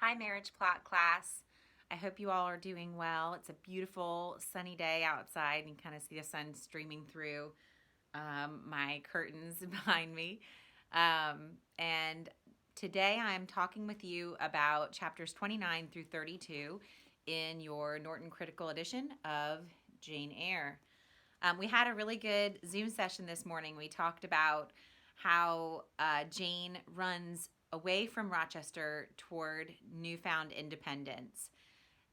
Hi, Marriage Plot class. I hope you all are doing well. It's a beautiful sunny day outside, and you kind of see the sun streaming through my curtains behind me. And today I'm talking with you about chapters 29 through 32 in your Norton Critical Edition of Jane Eyre. We had a really good Zoom session this morning. We talked about how Jane runs away from Rochester toward newfound independence,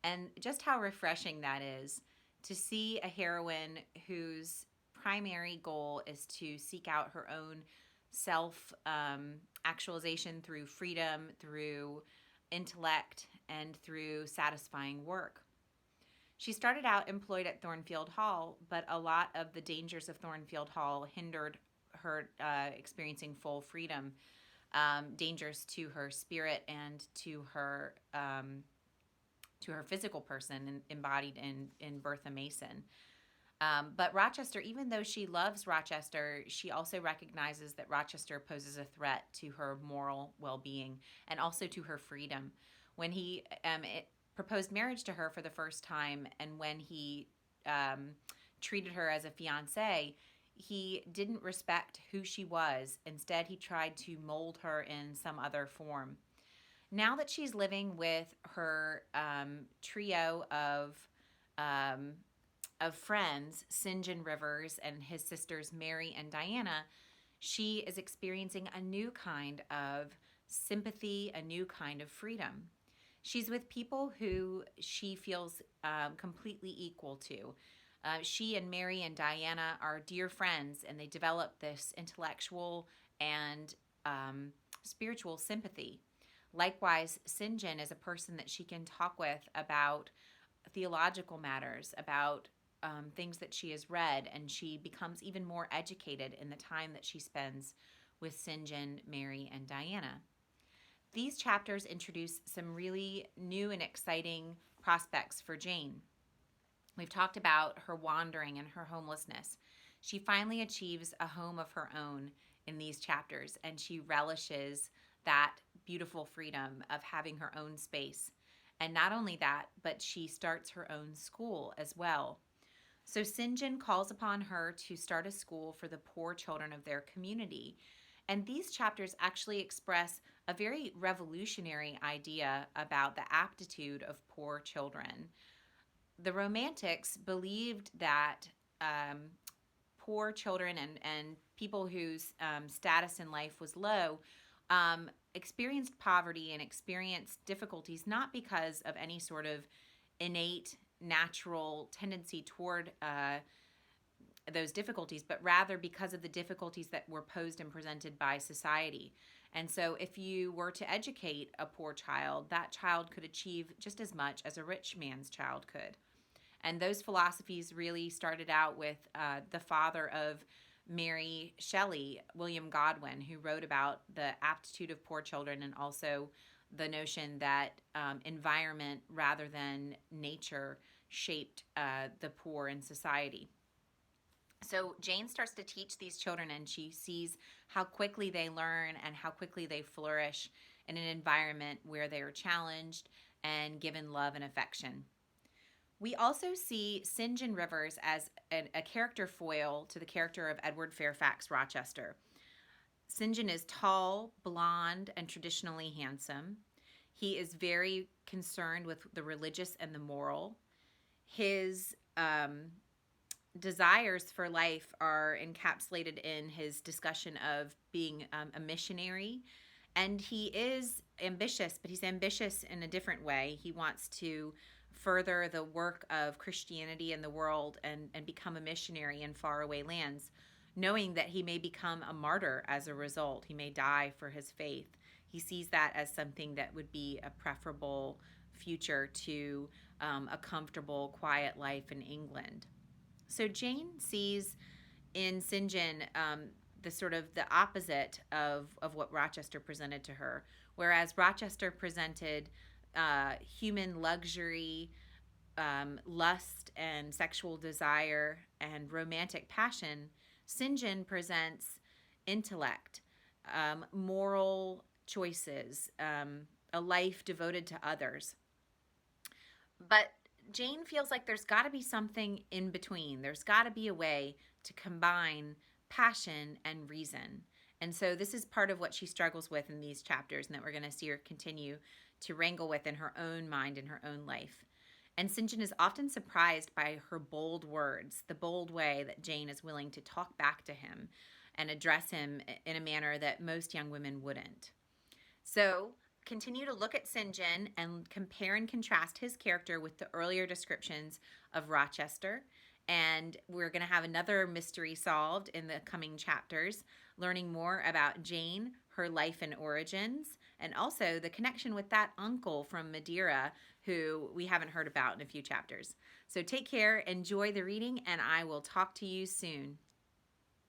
and just how refreshing that is to see a heroine whose primary goal is to seek out her own self actualization through freedom, through intellect, and through satisfying work. She started out employed at Thornfield Hall, but a lot of the dangers of Thornfield Hall hindered her experiencing full freedom, dangers to her spirit and to her physical person embodied in Bertha Mason. But Rochester, even though she loves Rochester, she also recognizes that Rochester poses a threat to her moral well-being and also to her freedom. When he proposed marriage to her for the first time, and when he treated her as a fiancé, he didn't respect who she was. Instead, he tried to mold her in some other form. Now that she's living with her trio um, of friends, St. John Rivers and his sisters Mary and Diana, she is experiencing a new kind of sympathy, a new kind of freedom. She's with people who she feels completely equal to. She and Mary and Diana are dear friends, and they develop this intellectual and spiritual sympathy. Likewise, St. John is a person that she can talk with about theological matters, about things that she has read, and she becomes even more educated in the time that she spends with St. John, Mary, and Diana. These chapters introduce some really new and exciting prospects for Jane. We've talked about her wandering and her homelessness. She finally achieves a home of her own in these chapters, and she relishes that beautiful freedom of having her own space. And not only that, but she starts her own school as well. So St. John calls upon her to start a school for the poor children of their community. And these chapters actually express a very revolutionary idea about the aptitude of poor children. The Romantics believed that poor children and people whose status in life was low experienced poverty and experienced difficulties not because of any sort of innate natural tendency toward those difficulties, but rather because of the difficulties that were posed and presented by society. And so if you were to educate a poor child, that child could achieve just as much as a rich man's child could. And those philosophies really started out with the father of Mary Shelley, William Godwin, who wrote about the aptitude of poor children and also the notion that environment rather than nature shaped the poor in society. So Jane starts to teach these children, and she sees how quickly they learn and how quickly they flourish in an environment where they are challenged and given love and affection. We also see St. John Rivers as a character foil to the character of Edward Fairfax Rochester. St. John is tall, blonde, and traditionally handsome. He is very concerned with the religious and the moral. His desires for life are encapsulated in his discussion of being a missionary. And he is ambitious, but he's ambitious in a different way. He wants to further the work of Christianity in the world and become a missionary in faraway lands, knowing that he may become a martyr as a result. He may die for his faith. He sees that as something that would be a preferable future to a comfortable, quiet life in England. So Jane sees in St. John the sort of the opposite of what Rochester presented to her. Whereas Rochester presented human luxury, lust and sexual desire, and romantic passion, St. John presents intellect, moral choices, a life devoted to others. But Jane feels like there's got to be something in between. There's got to be a way to combine passion and reason. And so this is part of what she struggles with in these chapters, and that we're going to see her continue to wrangle with in her own mind, in her own life. And St. John is often surprised by her bold words, the bold way that Jane is willing to talk back to him and address him in a manner that most young women wouldn't. So continue to look at St. John and compare and contrast his character with the earlier descriptions of Rochester. And we're going to have another mystery solved in the coming chapters, learning more about Jane, her life and origins, and also the connection with that uncle from Madeira who we haven't heard about in a few chapters. So take care, enjoy the reading, and I will talk to you soon.